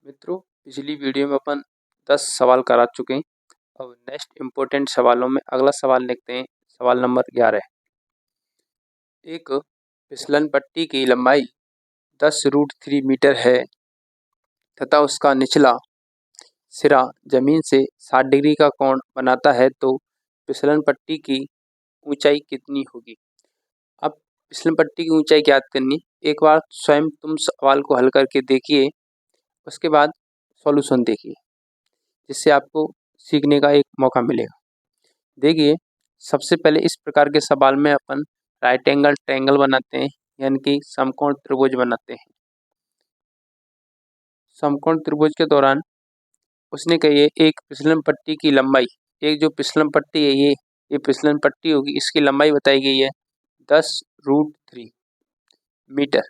मित्रों, पिछली वीडियो में अपन 10 सवाल करा चुके हैं। अब नेक्स्ट इम्पोर्टेंट सवालों में अगला सवाल लिखते हैं। सवाल नंबर 11। एक फिसलन पट्टी की लंबाई 10√3 मीटर है तथा उसका निचला सिरा जमीन से 60 डिग्री का कोण बनाता है, तो फिसलन पट्टी की ऊंचाई कितनी होगी। अब फिसलन पट्टी की ऊंचाई ज्ञात करनी। एक बार स्वयं तुम सवाल को हल करके देखिए, उसके बाद सॉल्यूशन देखिए, जिससे आपको सीखने का एक मौका मिलेगा। देखिए, सबसे पहले इस प्रकार के सवाल में अपन राइट एंगल ट्रायंगल बनाते हैं, यानी कि समकोण त्रिभुज बनाते हैं। समकोण त्रिभुज के दौरान उसने कही है एक फिसलन पट्टी की लंबाई, एक जो फिसलन पट्टी है ये फिसलन पट्टी होगी, इसकी लंबाई बताई गई है 10√3 मीटर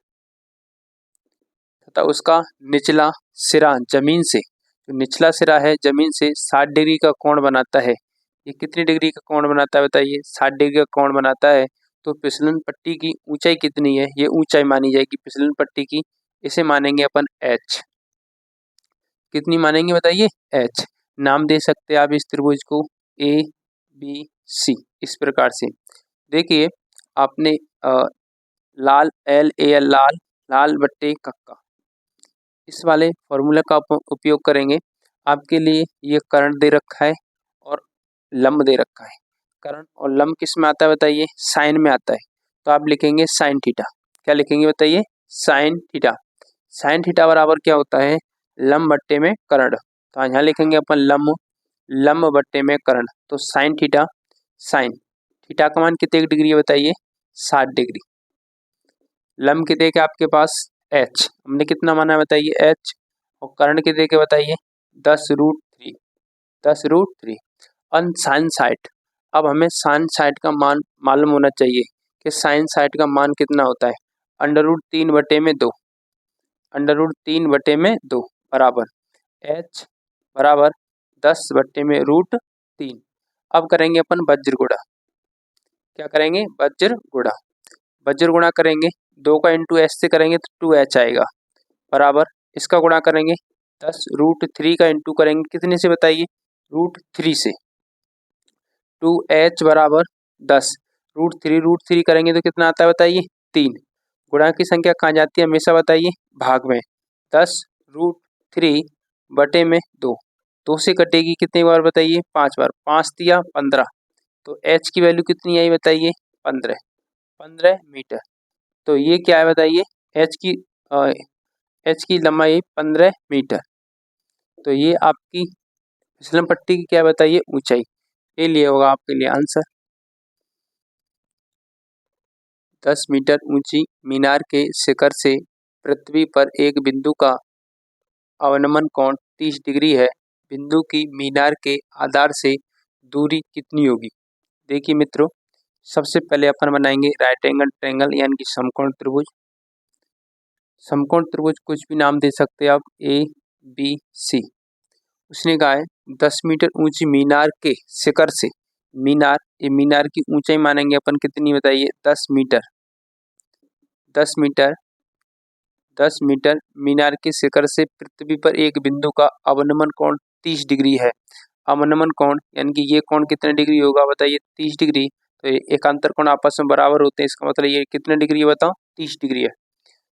तथा उसका निचला सिरा जमीन से, जो निचला सिरा है जमीन से 60 डिग्री का कोण बनाता है। ये कितनी डिग्री का कोण बनाता है बताइए? 60 डिग्री का कोण बनाता है। तो फिसलन पट्टी की ऊंचाई कितनी है? ये ऊंचाई मानी जाएगी फिसलन पट्टी की। इसे मानेंगे अपन h। कितनी मानेंगे बताइए? h। नाम दे सकते हैं आप इस त्रिभुज को A B C, इस प्रकार से। देखिए, आपने लाल LAL लाल बट्टे कक्का, इस वाले फॉर्मूला का उपयोग करेंगे। आपके लिए ये कर्ण दे रखा है और लंब दे रखा है। कर्ण और लंब किस में आता है बताइए? साइन में आता है। तो आप लिखेंगे साइन थीटा। क्या लिखेंगे बताइए? Sine theta. साइन थीटा बराबर क्या होता है? लंब बट्टे में कर्ण। तो यहाँ लिखेंगे अपन लंब, लंब बट्टे में कर्ण। तो साइन थीटा, साइन थीटा का मान कितने डिग्री है बताइए? 60 डिग्री। लंब कितने के आपके पास? h। हमने कितना माना है बताइए? h। और कर्ण कितने के बताइए? 10√3। 10√3 और साइन साइड। अब हमें साइन साइड का मान मालूम होना चाहिए कि साइन साइड का मान कितना होता है। √3/2, √3/2 बराबर h बराबर 10/√3। अब करेंगे अपन वज्र गुणा। क्या करेंगे? वज्र गुणा। वज्र गुणा करेंगे, 2 का इंटू h से करेंगे तो 2h आएगा, बराबर इसका गुणा करेंगे 10√3 का इंटू करेंगे कितने से बताइए? √3 से। 2h बराबर 10, √3 करेंगे तो कितना आता है बताइए? 3। गुणा की संख्या कहाँ जाती है हमेशा बताइए? भाग में। 10√3/2, 2 से कटेगी कितनी बार बताइए? 5 बार। 5 दिया 15। तो h की वैल्यू कितनी आई बताइए? 15 मीटर। तो ये क्या है बताइए? h की लंबाई 15 मीटर। तो ये आपकी फिसलन पट्टी की क्या बताइए? ऊंचाई। ये लिए होगा आपके लिए आंसर। 10 मीटर ऊंची मीनार के शिखर से पृथ्वी पर एक बिंदु का अवनमन कोण 30 डिग्री है। बिंदु की मीनार के आधार से दूरी कितनी होगी? देखिए मित्रों, सबसे पहले अपन बनाएंगे राइट एंगल ट्रायंगल, यानी कि समकोण त्रिभुज। समकोण त्रिभुज कुछ भी नाम दे सकते हैं आप, A B C। उसने कहा है 10 मीटर ऊंची मीनार के शिखर से, मीनार, ये मीनार की ऊंचाई मानेंगे अपन कितनी बताइए? 10 मीटर। 10 मीटर, 10 मीटर मीनार के शिखर से पृथ्वी पर एक बिंदु का अवनमन कोण 30 डिग्री है। अवनमन कोण यानी कि ये कोण कितने डिग्री होगा बताइए? 30 डिग्री। तो एकांतर कोण आपस में बराबर होते हैं, इसका मतलब ये कितने डिग्री है बताओ? 30 डिग्री है।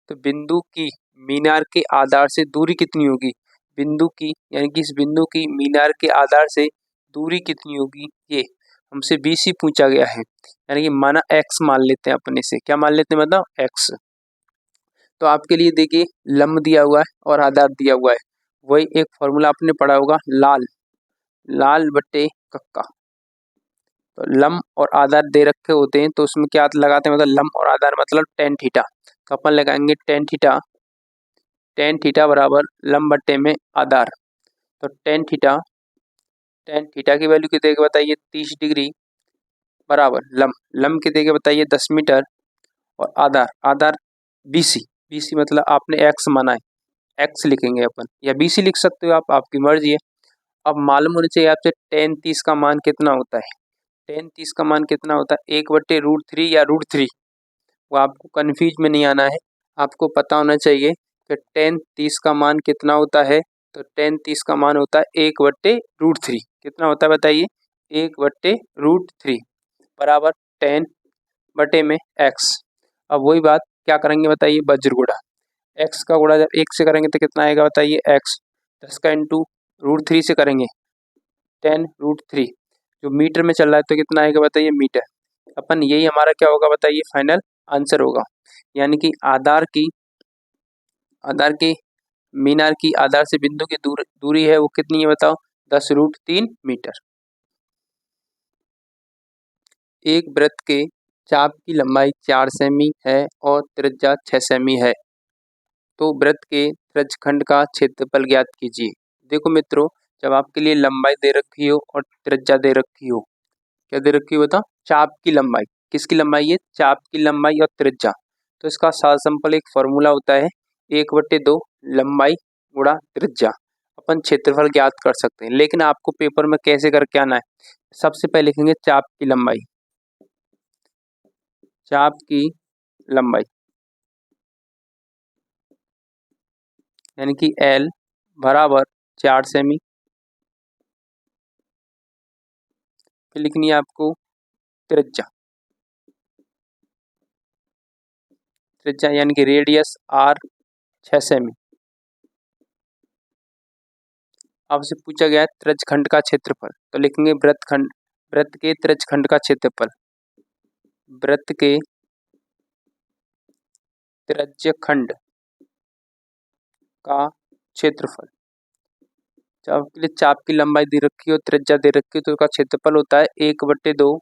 तो बिंदु की मीनार के आधार से दूरी कितनी होगी? बिंदु की यानी कि इस बिंदु की मीनार के आधार से दूरी कितनी होगी? ये हमसे BC पूछा गया है, यानी कि माना x मान लेते हैं अपन इसे। क्या मान लेते हैं बताओ? x। तो आपके लिए देखिए, लंब दिया हुआ है और आधार दिया हुआ है। वही एक फॉर्मूला आपने पढ़ा होगा, लाल बट्टे कक्का। तो लंब और आधार दे रखे होते हैं, तो उसमें क्या लगाते हैं मतलब लंब और आधार मतलब tan थीटा। तो अपन लगाएंगे tan थीटा बराबर लंब बट्टे में आधार। तो tan थीटा की वैल्यू कितने की बताइए? 30 डिग्री बराबर लंब कितने के बताइए? 10 मीटर। और आधार BC मतलब आपने x माना है, x लिखेंगे अपन, या BC लिख सकते हो आप, आपकी मर्जी है। अब मालूम होना चाहिए आपसे tan 30 का मान कितना होता है। tan 30 का मान कितना होता है? 1/√3 या √3। वो आपको कन्फ्यूज में नहीं आना है, आपको पता होना चाहिए तो tan 30 का मान कितना होता है? तो tan 30 का मान होता है 1/√3। कितना होता है बताइए? 1/√3 बराबर tan बटे में x। अब वही बात क्या करेंगे बताइए? वज्र गुणा। x का गुणा जब 1 से करेंगे तो कितना आएगा बताइए? x। 10 का इंटू √3 से करेंगे tan√3, जो मीटर में चल रहा है तो कितना आएगा बताइए? मीटर। अपन यही हमारा क्या होगा बताइए? फाइनल आंसर होगा। यानी कि आधार की मीनार की आधार से बिंदु की दूरी है वो कितनी है बताओ? 10√3 मीटर। एक वृत्त के चाप की लंबाई 4 सेमी है और त्रिज्या 6 सेमी है, तो वृत्त के त्रिज्यखंड का क्षेत्रफल ज्ञात कीजिए। देखो मित्रों, जब आपके लिए लंबाई दे रखी हो और त्रिज्या दे रखी हो, क्या दे रखी हो बताओ? चाप की लंबाई। किसकी लंबाई है? चाप की लंबाई और त्रिज्या। तो इसका सार सिंपल एक फॉर्मूला होता है 1/2 लंबाई गुणा त्रिज्या। अपन क्षेत्रफल ज्ञात कर सकते हैं, लेकिन आपको पेपर में कैसे करके आना है? सबसे पहले लिखेंगे चाप की लंबाई। चाप की लंबाई यानी कि L बराबर 4 सेमी। फिर लिखनी है आपको त्रिज्या। त्रिज्या यानी कि रेडियस R 6 सेमी। आपसे पूछा गया है त्रिज्यखंड का क्षेत्रफल, तो लिखेंगे वृत्त के त्रिज्यखंड का क्षेत्रफल। वृत्त के त्रिज्यखंड का क्षेत्रफल। चाप के लिए चाप की लंबाई दे रखी हो, त्रिज्या दे रखी हो, तो उसका क्षेत्रफल होता है 1/2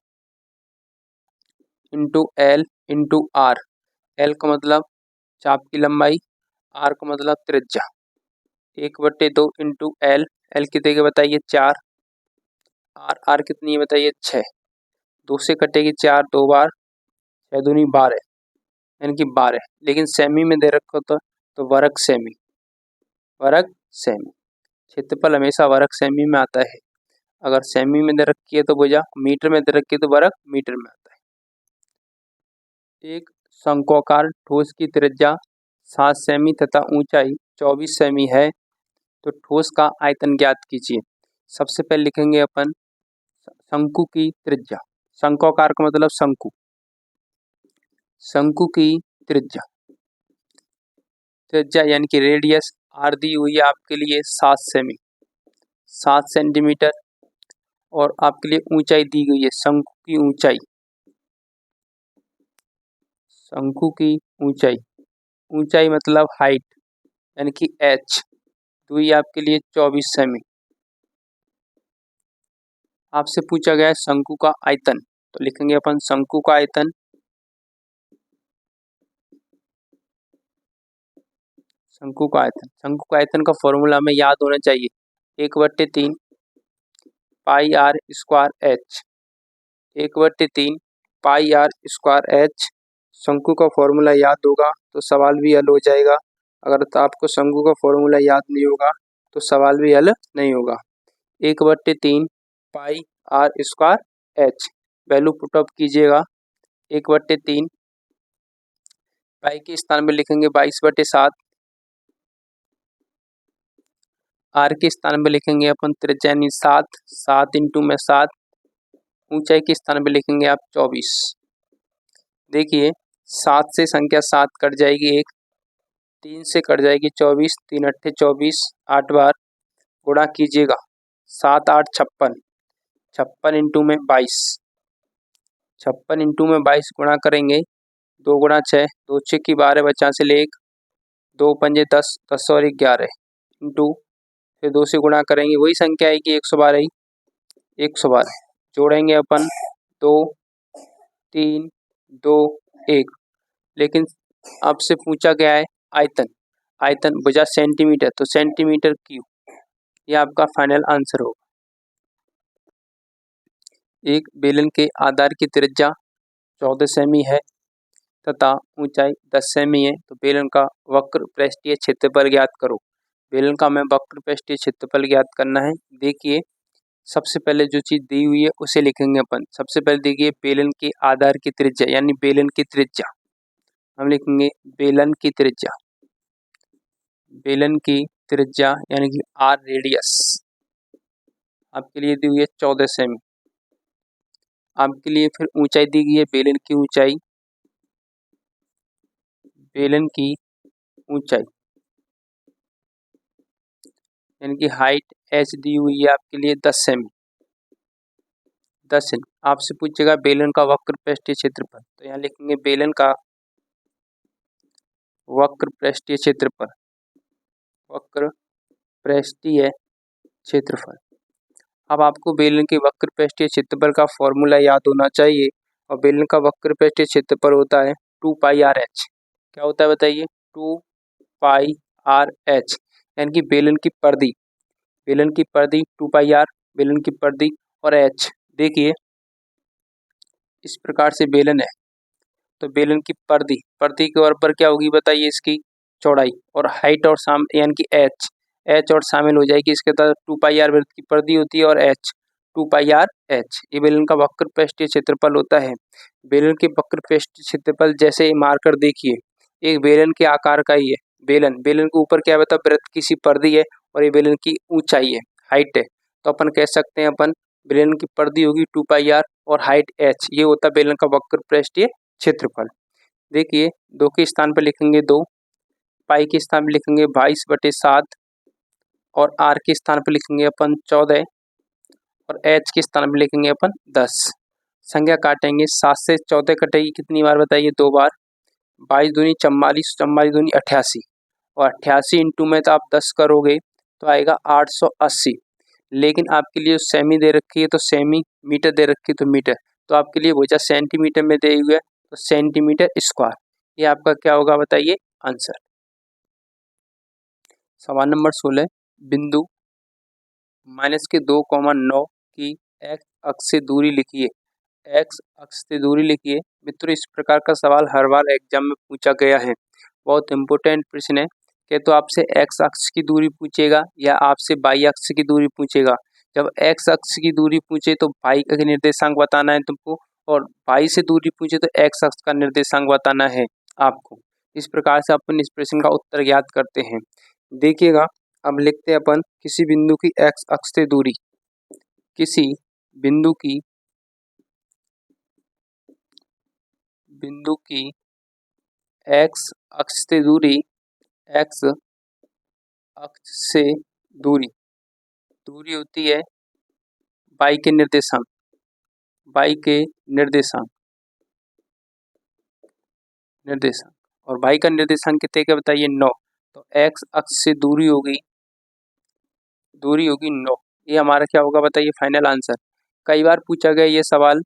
into L into R। L का मतलब चाप की लंबाई, R का मतलब त्रिज्या। 1/2 इंटू L। L कितने के बताइए? 4। R कितनी है बताइए? 6। 2 से कटेगी 4 2 बार, 6 दूनी 12 यानी कि 12। लेकिन सेमी में दे रखा होता तो वर्ग सेमी। वर्ग सेमी। क्षेत्रफल हमेशा वर्ग सेमी में आता है। अगर सेमी में दे रखी है तो भुजा, मीटर में दे रखी है तो वर्ग मीटर में आता है। एक शंक्वाकार ठोस की त्रिज्या 7 सेमी तथा ऊंचाई 24 सेमी है, तो ठोस का आयतन ज्ञात कीजिए। सबसे पहले लिखेंगे अपन शंकु की त्रिज्या। शंक्वाकार का मतलब शंकु। शंकु की त्रिज्या यानी कि रेडियस R दी हुई है आपके लिए 7 सेमी, 7 सेंटीमीटर। और आपके लिए ऊंचाई दी गई है, शंकु की ऊंचाई। शंकु की ऊंचाई, ऊंचाई मतलब हाइट यानी कि H हुई आपके लिए 24 सेमी। आपसे पूछा गया है शंकु का आयतन, तो लिखेंगे अपन शंकु का आयतन। शंकु का आयतन का फॉर्मूला हमें याद होना चाहिए 1/3 पाई R स्क्वायर H। 1/3 पाई R स्क्वायर H। शंकु का फॉर्मूला याद होगा तो सवाल भी हल हो जाएगा। अगर तो आपको शंकु का फॉर्मूला याद नहीं होगा तो सवाल भी हल नहीं होगा। 1/3 पाई R square H, value put up कीजिएगा। 1/3 पाई के स्थान में लिखेंगे 22/7। R के स्थान में लिखेंगे अपन त्रिज्या यानी 7। 7 इंटू में 7। ऊंचाई के स्थान में लिखेंगे आप 24। देखिए 7 से संख्या 7 कट जाएगी, 1 3 से कट जाएगी 24, 3 अट्ठे 24, 8 बार गुणा कीजिएगा। 7 8 56, 56 इंटू में 22। 56 इंटू में 22 गुणा करेंगे, 2 गुणा 6, 2 6 की 12 बचा से ले 1, 2 पंजे 10, 10 और 11 इंटू, फिर 2 से गुणा करेंगे वही संख्या आएगी 112 ही। 112 जोड़ेंगे अपन 2 3 2 1। लेकिन आपसे पूछा गया है आयतन। आयतन भुजा सेंटीमीटर, तो सेंटीमीटर क्यूब, यह आपका फाइनल आंसर होगा। एक बेलन के आधार की त्रिज्या 14 सेमी है तथा ऊंचाई 10 सेमी है, तो बेलन का वक्र पृष्ठीय क्षेत्रफल ज्ञात करो। बेलन का हमें वक्र पृष्ठीय क्षेत्रफल ज्ञात करना है। देखिए सबसे पहले जो चीज दी हुई है उसे लिखेंगे अपन। सबसे पहले देखिए बेलन के आधार की त्रिज्या यानी बेलन की त्रिज्या, हम लिखेंगे बेलन की त्रिज्या। बेलन की त्रिज्या यानी कि आर रेडियस आपके लिए दी हुई है 14 सेमी। आपके लिए फिर ऊंचाई दी गई है, बेलन की ऊंचाई, बेलन की ऊंचाई यानी कि हाइट एच दी हुई है आपके लिए 10 सेमी। 10 सेमी। आपसे पूछेगा बेलन का वक्र पृष्ठीय क्षेत्रफल, तो यहाँ लिखेंगे बेलन का वक्र पृष्ठीय क्षेत्रफल, वक्र पृष्ठीय क्षेत्रफल। अब आपको बेलन के वक्र पृष्ठीय क्षेत्रफल का फॉर्मूला याद होना चाहिए, और बेलन का वक्र पृष्ठीय क्षेत्रफल होता है 2 पाई आर एच। क्या होता है बताइए? 2 पाई आर एच यानी कि बेलन की परिधि, बेलन की परिधि 2 पाई आर, बेलन की परिधि और एच। देखिए इस प्रकार से बेलन है, तो बेलन की परिधि, परिधि के बराबर क्या होगी बताइए? इसकी चौड़ाई, और हाइट और साम यानी कि एच, एच और शामिल हो जाएगी इसके तहत 2 पाई आर वृत्त की परिधि होती है और एच 2 पाई आर एच। ये बेलन का वक्र पृष्ठीय क्षेत्रफल होता है। बेलन के वक्र पृष्ठीय क्षेत्रफल जैसे मार्कर देखिए, एक बेलन के आकार का ही है बेलन, बेलन के ऊपर क्या बता वृत्त की सी परिधि है, और ये बेलन की ऊंचाई है, हाइट है। तो अपन कह सकते हैं अपन बेलन की परिधि होगी 2 पाई आर और हाइट एच, ये होता है बेलन का वक्र पृष्ठीय क्षेत्रफल। देखिए 2 के स्थान पर लिखेंगे 2, पाई के स्थान पर लिखेंगे 22/7, और आर के स्थान पर लिखेंगे अपन 14, और एच के स्थान पर लिखेंगे अपन 10। संख्या काटेंगे, 7 से 14 कटेगी कितनी बार बताइए? 2 बार। 22 दूनी 44, 44 दूनी 88, और 88 इंटू में तो आप 10 करोगे तो आएगा 880। लेकिन आपके लिए सेमी दे रखी है तो सेमी, मीटर दे रखी है तो मीटर, तो आपके लिए वजह सेंटीमीटर में दे हुए है तो सेंटीमीटर स्क्वायर। ये आपका क्या होगा बताइए? आंसर। सवाल नंबर 16, बिंदु माइनस के 2,9 की एक्स अक्ष से दूरी लिखिए। एक्स अक्ष से दूरी लिखिए। मित्रों इस प्रकार का सवाल हर बार एग्जाम में पूछा गया है, बहुत इंपॉर्टेंट प्रश्न है। कि तो आपसे एक्स अक्ष की दूरी पूछेगा या आपसे वाई अक्ष की दूरी पूछेगा। जब एक्स अक्ष की दूरी पूछे तो वाई का निर्देशांक बताना है तुमको, और वाई से दूरी पूछे तो एक्स अक्ष का निर्देशांक बताना है आपको। इस प्रकार से अपन इस प्रश्न का उत्तर ज्ञात करते हैं। देखिएगा अब लिखते हैं अपन किसी बिंदु की एक्स अक्ष से दूरी, किसी बिंदु की एक्स अक्ष से दूरी, एक्स अक्ष से दूरी, दूरी होती है वाई के निर्देशांक, वाई के निर्देशांक, और वाई का निर्देशांक कितने का बताइए? 9। तो एक्स अक्ष से दूरी होगी 9। ये हमारा क्या होगा बताइए? Final answer. कई बार पूछा गया ये सवाल,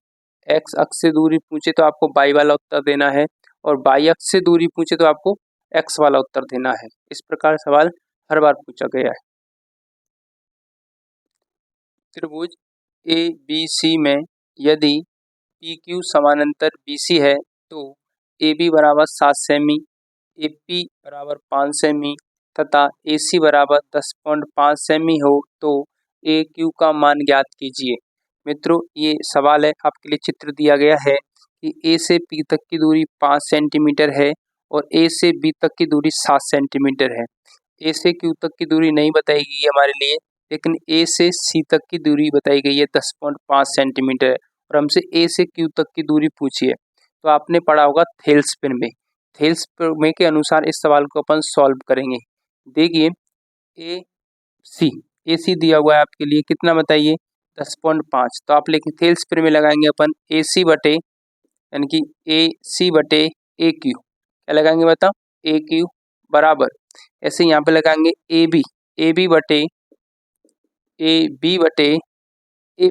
एक्स अक्ष से दूरी पूछे तो आपको वाई वाला उत्तर देना है, और वाई अक्ष से दूरी पूछे तो आपको एक्स वाला उत्तर देना है। इस प्रकार सवाल हर बार पूछा गया है। त्रिभुज ए बी सी में यदि पी क्यू समानांतर बी सी है तो ए बी बराबर 7 सेमी, ए पी बराबर 5 सेमी तथा ए सी बराबर 10.5 सेमी हो तो ए क्यू का मान ज्ञात कीजिए। मित्रों ये सवाल है, आपके लिए चित्र दिया गया है कि ए से पी तक की दूरी 5 सेंटीमीटर है और ए से बी तक की दूरी 7 सेंटीमीटर है। ए से क्यू तक की दूरी नहीं बताई गई है हमारे लिए, लेकिन ए से सी तक की दूरी बताई गई है 10.5 सेंटीमीटर, और हमसे ए से क्यू तक की दूरी पूछी है। तो आपने पढ़ा होगा थेल्स प्रमेय, थेल्स प्रमेय के अनुसार इस सवाल को अपन सॉल्व करेंगे। देखिए ए सी दिया हुआ है आपके लिए, कितना बताइए? 10.5। तो आप लेकिन थेल्स प्रमेय लगाएंगे अपन ए सी बटे, यानी कि ए सी बटे ए क्यू, क्या लगाएंगे बताओ? ए क्यू बराबर, ऐसे यहाँ पे लगाएंगे ए बी बटे ए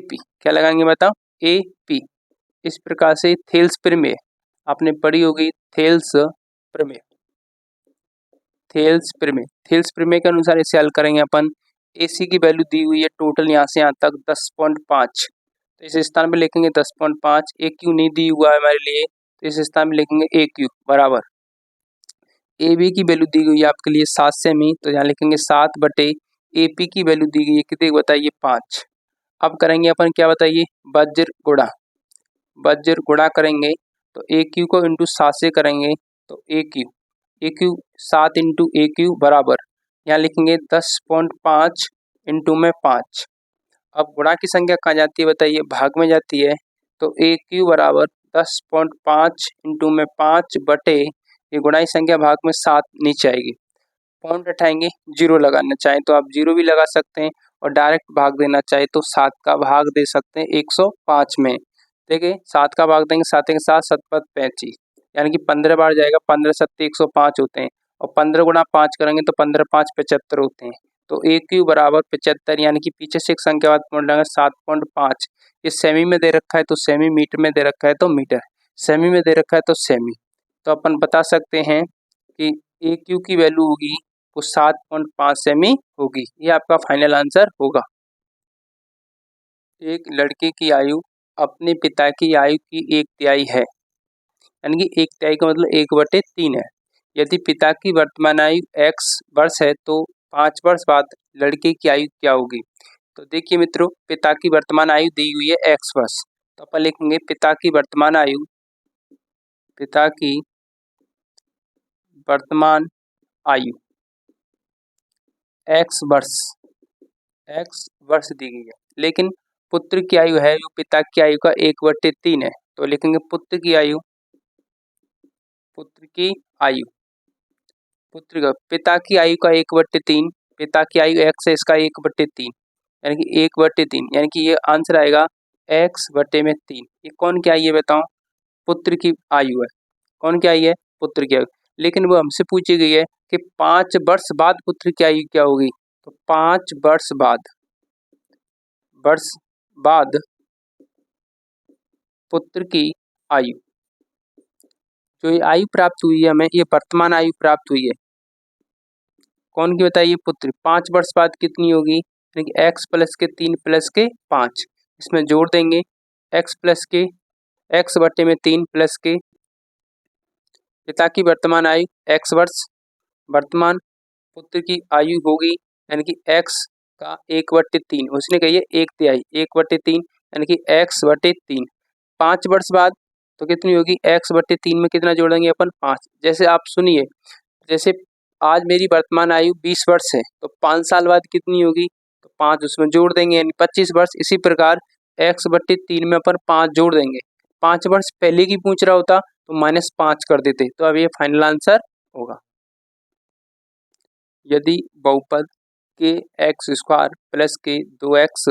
पी, क्या लगाएंगे बताओ? A P. इस प्रकार से थेल्स प्रमेय आपने पढ़ी होगी, थेल्स प्रमेय, थेल्स प्रमेय के अनुसार इसे हल करेंगे अपन। ए सी की वैल्यू दी हुई है टोटल यहाँ से यहाँ तक 10.5, तो इस स्थान पे लिखेंगे 10.5। ए क्यू नहीं दी हुआ है हमारे लिए, तो इस स्थान पे लिखेंगे ए क्यू बराबर, ए बी की वैल्यू दी गई है आपके लिए 7 सेमी, तो यहाँ लिखेंगे 7 बटे ए पी की वैल्यू दी गई है कितनी बताइए? 5। अब करेंगे अपन क्या बताइए? वज्र गुणा करेंगे, तो ए क्यू को इंटू 7 से करेंगे तो ए क्यू 7 इंटू ए क्यू बराबर यहाँ लिखेंगे 10.5 इंटू में 5। अब गुणा की संख्या कहाँ जाती है बताइए, भाग में जाती है। तो ए क्यू बराबर 10.5 इंटू में 5 बटे, ये गुणा की संख्या भाग में 7 नीचे आएगी। पॉइंट हटाएंगे, जीरो लगाना चाहें तो आप जीरो भी लगा सकते हैं, और डायरेक्ट भाग देना चाहे तो 7 का भाग दे सकते हैं 105 में। देखिए 7 का भाग देंगे, 7 के साथ 7 पद 35, यानी कि 15 बार जाएगा, 15 सत्ते 105 होते हैं, और 15 गुणा 5 करेंगे तो 15 5 75 होते हैं। तो ए क्यू बराबर 75, यानी कि पीछे से एक संख्या बाद पॉइंट लगाएंगे 7.5। ये सेमी में दे रखा है तो सेमी, मीटर में दे रखा है तो मीटर, सेमी में दे रखा है तो सेमी। तो अपन बता सकते हैं कि ए क्यू की वैल्यू होगी वो 7.5 सेमी होगी। ये आपका फाइनल आंसर होगा। एक लड़के की आयु अपने पिता की आयु की 1/3 है, यानी कि 1/3 का मतलब 1/3 है। यदि पिता की वर्तमान आयु x वर्ष है तो 5 वर्ष बाद लड़के की आयु क्या होगी। तो देखिए मित्रों, पिता की वर्तमान आयु दी हुई है x वर्ष, तो अपन लिखेंगे पिता की वर्तमान आयु, पिता की वर्तमान आयु x वर्ष दी गई है, लेकिन पुत्र की आयु है जो पिता की आयु का 1/3 है। तो लिखेंगे पुत्र की आयु, पिता की आयु का 1/3, पिता की आयु x है, इसका 1/3, यानी कि 1/3, यानी कि ये आंसर आएगा x/3। ये कौन की आयु है बताओ, पुत्र की आयु है। कौन की आयु है, पुत्र की आयु। लेकिन वो हमसे पूछी गई है कि 5 वर्ष बाद पुत्र की आयु क्या होगी। तो 5 वर्ष बाद पुत्र की आयु, जो ये आयु प्राप्त हुई है हमें, ये वर्तमान आयु प्राप्त हुई है, कौन की बताइए, पुत्र। 5 वर्ष बाद कितनी होगी, यानी कि x प्लस के 3 प्लस के 5, इसमें जोड़ देंगे x प्लस के x/3 प्लस के पिता की वर्तमान आयु x वर्ष, वर्तमान पुत्र की आयु होगी यानी कि x का 1/3, उसने कही है 1/3, 1/3 यानी कि x/3। 5 वर्ष बाद तो कितनी होगी, x/3 में कितना जोड़ेंगे अपन, 5। जैसे आप सुनिए, जैसे आज मेरी वर्तमान आयु 20 वर्ष है, तो 5 साल बाद कितनी होगी, तो 5 उसमें जोड़ देंगे यानी 25 वर्ष। इसी प्रकार x/3 में अपन 5 जोड़ देंगे। 5 वर्ष पहले की पूछ रहा होता तो -5 कर देते, तो अब ये फाइनल आंसर होगा। यदि बहुपद के x² प्लस के 2x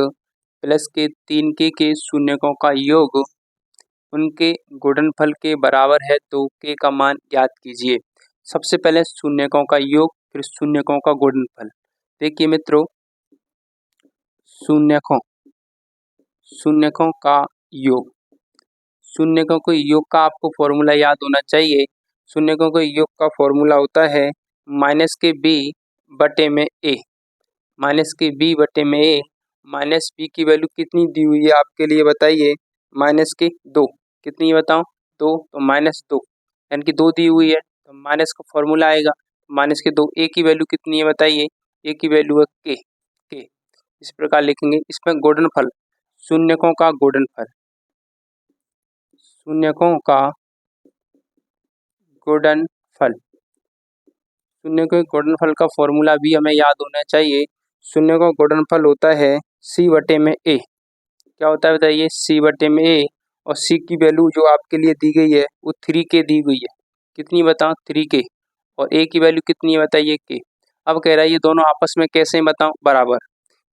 प्लस के 3k के शून्यकों का योग उनके गुणनफल के बराबर है तो k का मान ज्ञात कीजिए। सबसे पहले शून्यकों का योग, फिर शून्यकों का गुणनफल। देखिए मित्रों, शून्यकों का योग, शून्यकों के योग का आपको फॉर्मूला याद होना चाहिए। शून्यकों के योग का फॉर्मूला होता है -b बटे में a, -b/a। -b की वैल्यू कितनी दी हुई है आपके लिए बताइए, -2 कितनी बताओ, 2, तो -2 यानी कि 2 दी हुई है, तो माइनस का फॉर्मूला आएगा -2। a की वैल्यू कितनी है बताइए, a की वैल्यू है k। इस प्रकार लिखेंगे। इसमें गुणनफल, शून्यकों का गुणनफल, शून्यकों के गुणनफल का फॉर्मूला भी हमें याद होना चाहिए। शून्य का गुणनफल होता है c/a। क्या होता है बताइए, c/a, और c की वैल्यू जो आपके लिए दी गई है वो 3k दी गई है। कितनी बताओ, 3k, और a की वैल्यू कितनी है बताइए, k। अब कह रहा है ये दोनों आपस में कैसे बताओ, बराबर,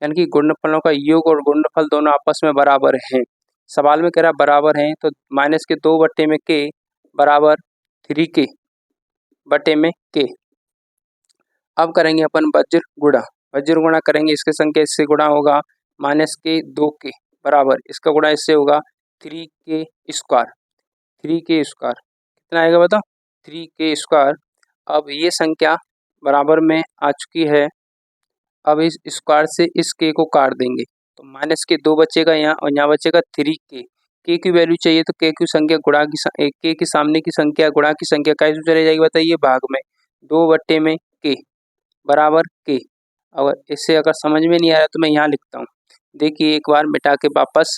यानी कि गुणनफलों का योग और गुणनफल दोनों आपस में बराबर हैं। सवाल में कह रहा बराबर हैं, तो -2/k बराबर 3k बटे में k। अब करेंगे अपन वज्र गुणा करेंगे। इसके संख्या इससे गुणा होगा -2k बराबर, इसका गुणा इससे होगा 3k स्क्वायर। कितना आएगा बताओ, 3k स्क्वायर। अब ये संख्या बराबर में आ चुकी है। अब इस स्क्वायर से इस k को काट देंगे तो -2 बचेगा यहाँ, और यहाँ बचेगा 3k। k की वैल्यू चाहिए तो k की संख्या गुणा की k के सामने की संख्या गुणा की संख्या कैसे चली जाएगी बताइए, भाग में, 2/k बराबर k। अगर इससे अगर समझ में नहीं आया तो मैं यहाँ लिखता हूँ। देखिए एक बार मिटा के वापस,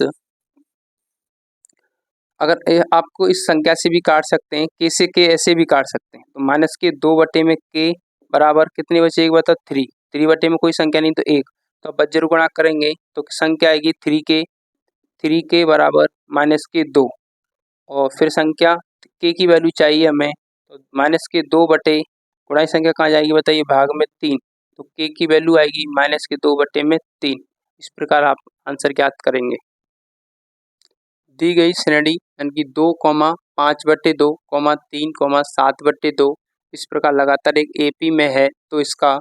अगर आपको इस संख्या से भी काट सकते हैं, k से k ऐसे भी काट सकते हैं। तो -2 बटे में k बराबर कितनी बचेगी बता, 3। 3 बटे में कोई संख्या नहीं तो 1, तो अब बज्र गुणा करेंगे तो संख्या आएगी 3 के बराबर -2 और फिर संख्या के की वैल्यू चाहिए हमें, तो -2 बटे गुणाई संख्या कहाँ जाएगी बताइए, भाग में 3, तो के की वैल्यू आएगी -2 बटे में 3। इस प्रकार आप आंसर ज्ञात करेंगे। दी गई श्रेणी यानी कि 2, 5 बटे 2, 3, 7 बटे 2 इस प्रकार लगातार एक एपी में है, तो इसका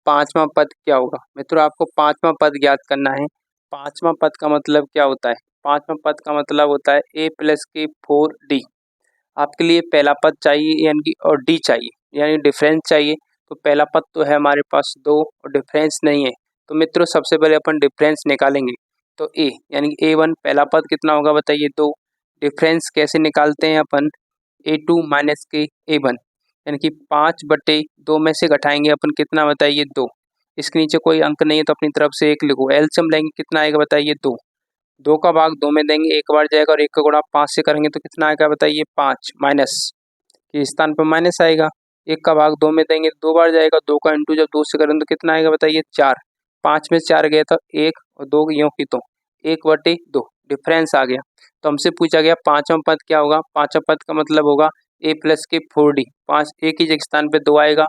पांचवा पद क्या होगा। मित्रों आपको पांचवा पद ज्ञात करना है। पांचवा पद का मतलब क्या होता है, पांचवा पद का मतलब होता है a प्लस के 4d। आपके लिए पहला पद चाहिए यानी कि और d चाहिए यानी डिफरेंस चाहिए, तो पहला पद तो है हमारे पास 2 और डिफरेंस नहीं है, तो मित्रों सबसे पहले अपन डिफरेंस निकालेंगे। तो a यानी कि a1 पहला पद कितना होगा बताइए 2। डिफरेंस कैसे निकालते हैं अपन, a2 माइनस के a1 यानी कि 5 बटे 2 में से घटाएंगे अपन कितना बताइए 2। इसके नीचे कोई अंक नहीं है तो अपनी तरफ से 1 लिखो। एलसीएम लेंगे कितना आएगा बताइए 2। 2 का भाग 2 में देंगे, एक बार जाएगा और 1 का गुणा 5 से करेंगे तो कितना आएगा बताइए 5, माइनस के स्थान पर माइनस आएगा। 1 का भाग 2 में देंगे, 2 बार जाएगा, 2 का इंटू जब 2 से करेंगे तो कितना आएगा बताइए 4। 5 में 4 गया तो 1 और 2 यों की तो 1 बटे 2 डिफरेंस आ गया। तो हमसे पूछा गया पांचवा पद क्या होगा। पांचवा पद का मतलब होगा a प्लस के 4d। 5 a की जगह स्थान पे 2 आएगा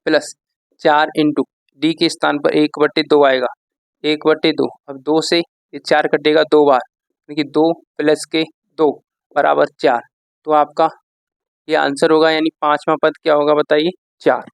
प्लस 4 इंटू डी के स्थान पर 1 बटे 2 आएगा, 1 बटे 2। अब 2 से ये 4 कटेगा 2 बार, देखिए 2 प्लस के 2 बराबर 4। तो आपका ये आंसर होगा यानी पांचवा पद क्या होगा बताइए 4।